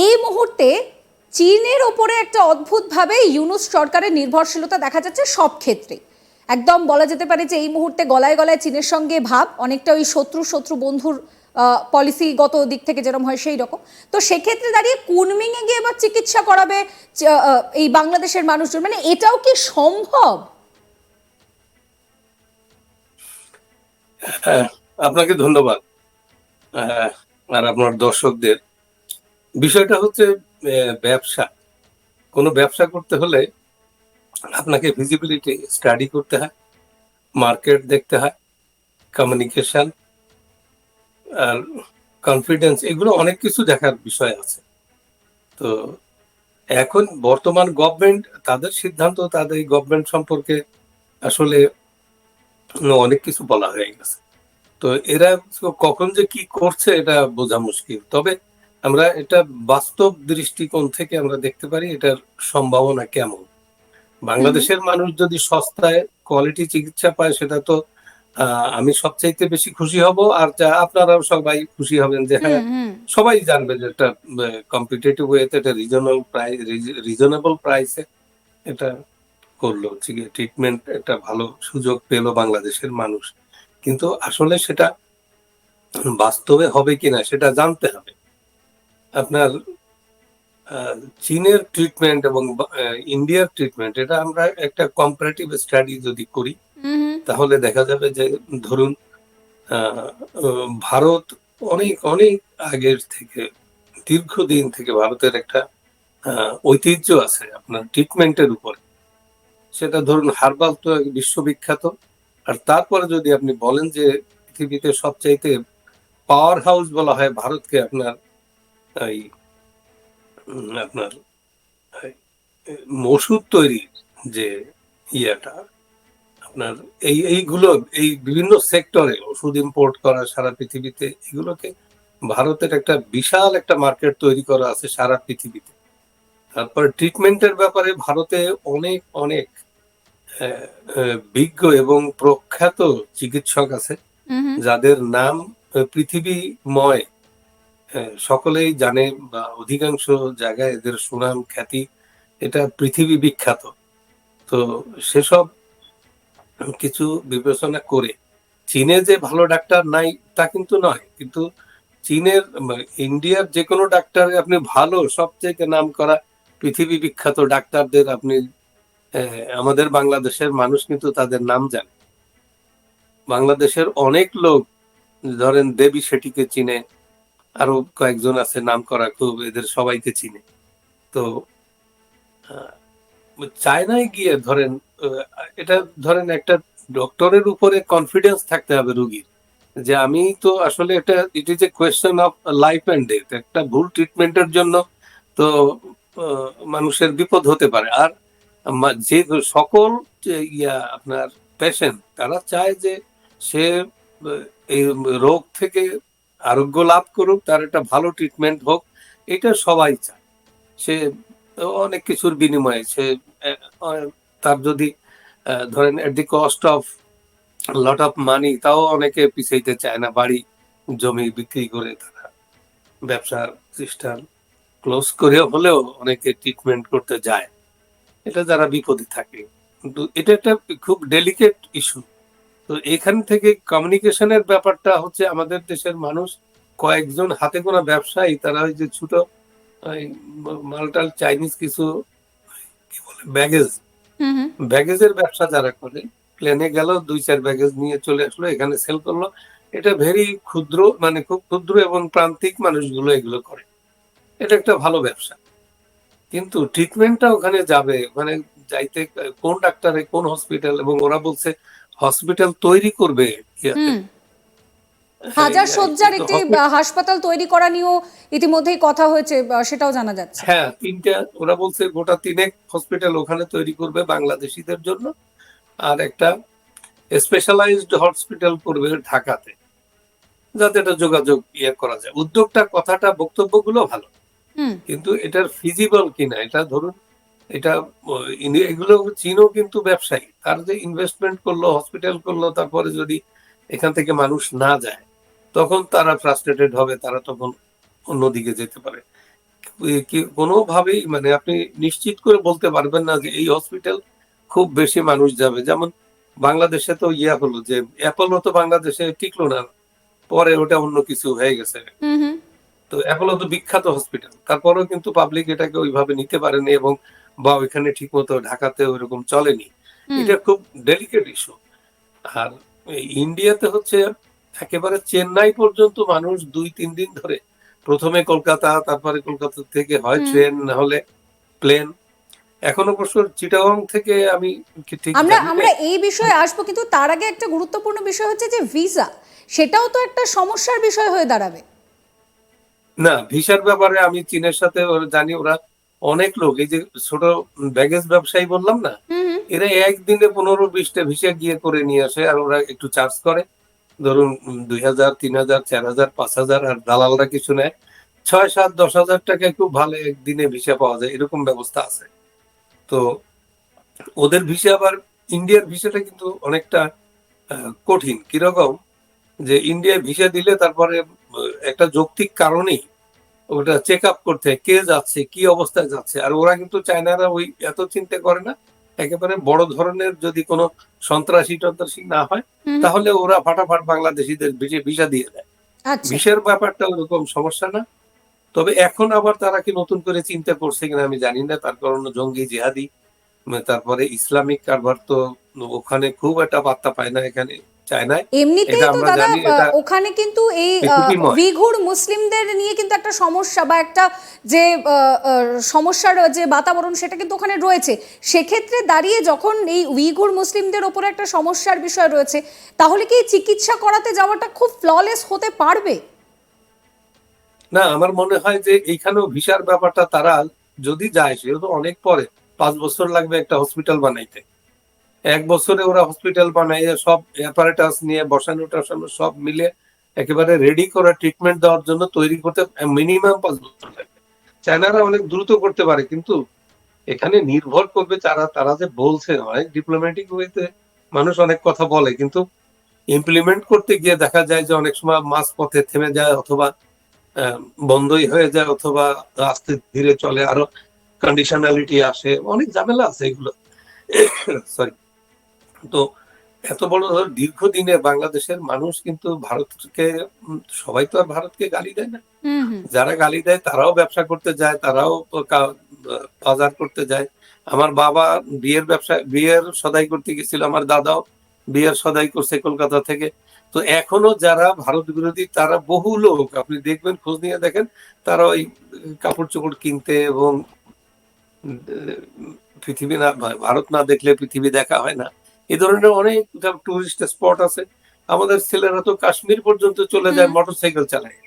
এই মুহূর্তে চীনের ওপরে একটা অদ্ভুতভাবে ইউনূস সরকারের নির্ভরশীলতা দেখা যাচ্ছে সব ক্ষেত্রে। একদম বলা যেতে পারে যে এই মুহূর্তে গলায় গলায় চীনের সঙ্গে ভাব, অনেকটা ওই শত্রু শত্রু বন্ধুর পলিসিগত দিক থেকে যেরকম হয় সেই রকম। তো সেক্ষেত্রে দাঁড়িয়ে কুনমিংয়ে গিয়ে এবার চিকিৎসা করাবে এই বাংলাদেশের মানুষজন, মানে এটাও কি সম্ভব? আপনাকে ধন্যবাদ। আর আপনার দর্শকদের। বিষয়টা হচ্ছে ব্যবসা। কোনো ব্যবসা করতে হলে আপনাকে ভিজিবিলিটি স্টাডি করতে হয়, মার্কেট দেখতে হয়, কমিউনিকেশন আর কনফিডেন্স, এগুলো অনেক কিছু দেখার বিষয় আছে। তো এখন বর্তমান গভর্নমেন্ট, তাদের সিদ্ধান্ত, তাদের গভর্নমেন্ট সম্পর্কে আসলে অনেক কিছু বলা হয়ে গেছে। তো এরা কখন যে কি করছে এটা বোঝা মুশকিল। তবে আমরা এটা বাস্তব দৃষ্টিকোণ থেকে আমরা দেখতে পারি এটার সম্ভাবনা কেমন। বাংলাদেশের মানুষ যদি সস্তায় কোয়ালিটি চিকিৎসা পায়, সেটা তো আমি সবচাইতে বেশি খুশি হব। আর যা আপনারাও সবাই খুশি হবেন যে হ্যাঁ, সবাই জানবে যে এটা কম্পিটিটিভ ওয়েতে, এটা রিজনেবল প্রাইসে এটা করলো ট্রিটমেন্ট, একটা ভালো সুযোগ পেলো বাংলাদেশের মানুষ। কিন্তু আসলে সেটা বাস্তবে হবে কিনা সেটা জানতে হবে। আপনার চীনের ট্রিটমেন্ট এবং ইন্ডিয়ার ট্রিটমেন্ট, এটা আমরা একটা কম্পারেটিভ স্টাডি যদি করি তাহলে দেখা যাবে যে ধরুন ভারত অনেক অনেক আগের থেকে, দীর্ঘদিন থেকে ভারতের একটা ঐতিহ্য আছে আপনার ট্রিটমেন্টের উপরে। সেটা ধরুন হার্বাল তো বিশ্ববিখ্যাত। আর তারপরে যদি আপনি বলেন যে পৃথিবীতে সবচাইতে পাওয়ার হাউস বলা হয় ভারতকে, আপনার এই আপনার ওষুধ তৈরির যে ইয়েটা, আপনার এইগুলো, এই বিভিন্ন সেক্টরে ওষুধ ইম্পোর্ট করা সারা পৃথিবীতে, এগুলোকে ভারতের একটা বিশাল একটা মার্কেট তৈরি করা আছে সারা পৃথিবীতে। তারপরে ট্রিটমেন্টের ব্যাপারে ভারতে অনেক অনেক বিজ্ঞ এবং প্রখ্যাত চিকিৎসক আছে যাদের নাম পৃথিবীময় সকলেই জানে, বা অধিকাংশ জায়গায় এদের সুনাম খ্যাতি এটা পৃথিবী বিখ্যাত। তো সেসব কিছু বিবেচনা করে চীনে যে ভালো ডাক্তার নাই তা কিন্তু নয়, কিন্তু চীনের ইন্ডিয়ার যে কোনো ডাক্তার আপনি ভালো, সবচেয়ে নাম করা পৃথিবী বিখ্যাত ডাক্তারদের আপনি আমাদের বাংলাদেশের মানুষ কিন্তু তাদের নাম জানে। বাংলাদেশের অনেক লোক ধরেন দেবী শেঠিকে চিনে, আরো কয়েকজন আছে নাম করা খুব, এদের সবাইকে চিনে। তো চায়নায় গিয়ে ধরেন এটা ধরেন একটা ডক্টরের উপরে কনফিডেন্স থাকতে হবে রুগীর, যে আমি তো আসলে এটা it is a question of life and death. একটা ভুল ট্রিটমেন্টের জন্য তো মানুষের বিপদ হতে পারে। আর যে সকল আপনার পেশেন্ট, তারা চায় যে সে এই রোগ থেকে আরোগ্য লাভ করুক, তার একটা ভালো ট্রিটমেন্ট হোক, এটা সবাই চায়। সে অনেক কিছুর বিনিময়ে সে তার যদি ধরেন at the cost of lot of money, তাও অনেকে পিছাইতে চায় না। বাড়ি জমি বিক্রি করে তারা ব্যবসার প্রতিষ্ঠান ক্লোজ করে হলেও অনেকে ট্রিটমেন্ট করতে যায়, এটা যারা বিপদে থাকে। কিন্তু এটা একটা খুব ডেলিকেট ইস্যু। তো এখান থেকে কমিউনিকেশনের ব্যাপারটা হচ্ছে, আমাদের দেশের মানুষ কয়েকজন হাতে গোনা ব্যবসায়ী, তারা ওই যে ছোট মালটাল চাইনিজ কিছু কি বলে ব্যাগেজের ব্যবসা যারা করে, প্লেনে গেল 2-4 ব্যাগেজ নিয়ে চলে আসলো, এখানে সেল করলো। এটা ভেরি ক্ষুদ্র, মানে খুব ক্ষুদ্র এবং প্রান্তিক মানুষগুলো এগুলো করে। এটা একটা ভালো ব্যবসা। কিন্তু ট্রিটমেন্টটা ওখানে যাবে, ওখানে যাইতে কোন ডাক্তারে কোন হসপিটাল, এবং ওরা বলছে হসপিটাল তৈরি করবে হাজার শয্যার একটি হাসপাতাল তৈরি করা নিয়েও ইতিমধ্যেই কথা হয়েছে, সেটাও জানা যাচ্ছে। হ্যাঁ, 3টা ওরা বলছে, গোটা 3 হসপিটাল ওখানে তৈরি করবে বাংলাদেশিদের জন্য, আর একটা স্পেশালাইজড হসপিটাল করবে ঢাকাতে, যাতে এটা যোগাযোগ করা যায়। উদ্যোগটা, কথাটা, বক্তব্যগুলো ভালো, কিন্তু এটার ফিজিবল কিনা, এটা ধরুন এটা এগুলো চীনও কিন্তু ব্যবসায়ী, তার যে ইনভেস্টমেন্ট করলো, হসপিটাল করলো, তারপরে যদি এখান থেকে মানুষ না যায় তখন তারা ফ্রাস্ট্রেটেড হবে, তারা তখন অন্যদিকে যেতে পারে। কোনোভাবেই মানে আপনি নিশ্চিত করে বলতে পারবেন না যে এই হসপিটাল খুব বেশি মানুষ যাবে। যেমন বাংলাদেশে তো হলো যে অ্যাপোলো তো বাংলাদেশে টিকলো না। পরে ওটা অন্য কিছু হয়ে গেছে। হুম, হুম, তো অ্যাপোলো তো বিখ্যাত হসপিটাল। তারপরেও কিন্তু পাবলিক এটাকে ওইভাবে নিতে পারেনি এবং বা ওইখানে ঠিকমতো ঢাকাতে ওইরকম চলেনি। হুম। এটা খুব ডেলিকেট ইস্যু। আর এই ইন্ডিয়াতে হচ্ছে একেবারে চেন্নাই পর্যন্ত মানুষ ২-৩ দিন ধরে ১ম এ কলকাতা, তারপরে কলকাতা থেকে হয় হুম। ট্রেন না হলে প্লেন। এখন অবশ্য চিটাগং থেকে আমি ঠিক আমরা জানি না। আমরা এই বিষয়ে আসবো, কিন্তু তার আগে একটা গুরুত্বপূর্ণ বিষয় হচ্ছে যে ভিসা, সেটাও তো একটা সমস্যার বিষয় হয়ে দাঁড়াবে। না, ভিসার ব্যাপারে আমি চীনের সাথে জানি ওরা অনেক লোক এই যে ছোট ব্যাগেজ ব্যবসায়ী বললাম না? হুম, হুম। এরা একদিনে ১৫-২০ টা ভিসা গিয়ে করে নিয়ে আসে আর ওরা একটু চার্জ করে। ধরুন ২,০০০, ৩,০০০, ৪,০০০, ৫,০০০ আর দালালরা কিছু নেয়। ৬, ৭, ১০,০০০ টাকায় খুব ভালো একদিনে ভিসা পাওয়া যায়। এরকম ব্যবস্থা আছে। তো ওদের ভিসা আবার ইন্ডিয়ার ভিসাটা কিন্তু অনেকটা আ কঠিন। কিরকম? যে ইন্ডিয়ায় ভিসা দিলে তারপরে একটা যৌক্তিক কারণেই ওটা চেক আপ করতে হয়। কে যাচ্ছে, কি অবস্থায় যাচ্ছে। আর ওরা কিন্তু চায়নারা ওই এত চিন্তা করে না। একেবারে বড় ধরনের যদি কোন সন্ত্রাসী-টন্ত্রাসী না হয়, হুম, হুম। তাহলে ওরা ফাটাফাট বাংলাদেশীদের ভিসা দিয়ে দেয়। আচ্ছা। ভিসার ব্যাপারটা ওরকম সমস্যা না। তবে এখন আবার তারা কি নতুন করে চিন্তা করছে কিনা আমি জানি না। তার কারণ জঙ্গি জিহাদি তারপরে ইসলামিক কারবার তো ওখানে খুব একটা পাত্তা পায় না এখানে চায়নায়। এটা এমনিতেই তো আমরা দাদা জানি এটা ওখানে কিন্তু এই পৃথিবীময়। উইঘুর মুসলিমদের নিয়ে কিন্তু একটা সমস্যা বা একটা যে সমস্যার যে বাতাবরণ সেটা কিন্তু ওখানে রয়েছে। সেক্ষেত্রে দাঁড়িয়ে যখন এই উইঘুর মুসলিমদের ওপরে একটা সমস্যার বিষয় রয়েছে, তাহলে কি চিকিৎসা করাতে যাওয়াটা খুব ফ্ললেস হতে পারবে? না, আমার মনে হয় যে এইখানেও ভিসার ব্যাপারটা তারা যদি যায় সেহেতু অনেক পরে ৫ বছর লাগবে একটা হসপিটাল বানাইতে। ১ বছরে ওরা হসপিটাল বানাইয়ে সব অ্যাপারেটাস নিয়ে বসানো-টসানো সব মিলে একেবারে রেডি করা ট্রিটমেন্ট দেওয়ার জন্য তৈরি করতে মিনিমাম ৫ বছর লাগবে। চায়নারা অনেক দ্রুত করতে পারে কিন্তু এখানে নির্ভর করবে তারা যে বলছে অনেক ডিপ্লোম্যাটিক ওয়েতে মানুষ অনেক কথা বলে কিন্তু ইমপ্লিমেন্ট করতে গিয়ে দেখা যায় যে অনেক সময় মাঝপথে থেমে যায় অথবা বন্ধই হয়ে যায় অথবা আস্তে ধীরে চলে আরো কন্ডিশনালিটি আসে অনেক ঝামেলা আছে এগুলো সরি তো এত বড় দীর্ঘদিনে বাংলাদেশের মানুষ কিন্তু ভারতকে সবাই তো আর ভারতকে গালি দেয় না হুম, হুম। যারা গালি দেয় তারাও ব্যবসা করতে যায় তারাও বাজার করতে যায় আমার বাবা বিয়ের সদাই করতে গেছিল আমার দাদাও বিয়ের সদাই করছে কলকাতা থেকে তো এখনো যারা ভারত বিরোধী তারা বহু লোক আপনি দেখবেন খোঁজ নিয়ে দেখেন তারা ওই কাপড় চোপড় কিনতে এবং পৃথিবী না ভারত না দেখলে পৃথিবী দেখা হয় না এই ধরনের অনেক টুরিস্ট স্পট আছে আমাদের ছেলেরা তো কাশ্মীর পর্যন্ত চলে যায় মোটরসাইকেল চালায়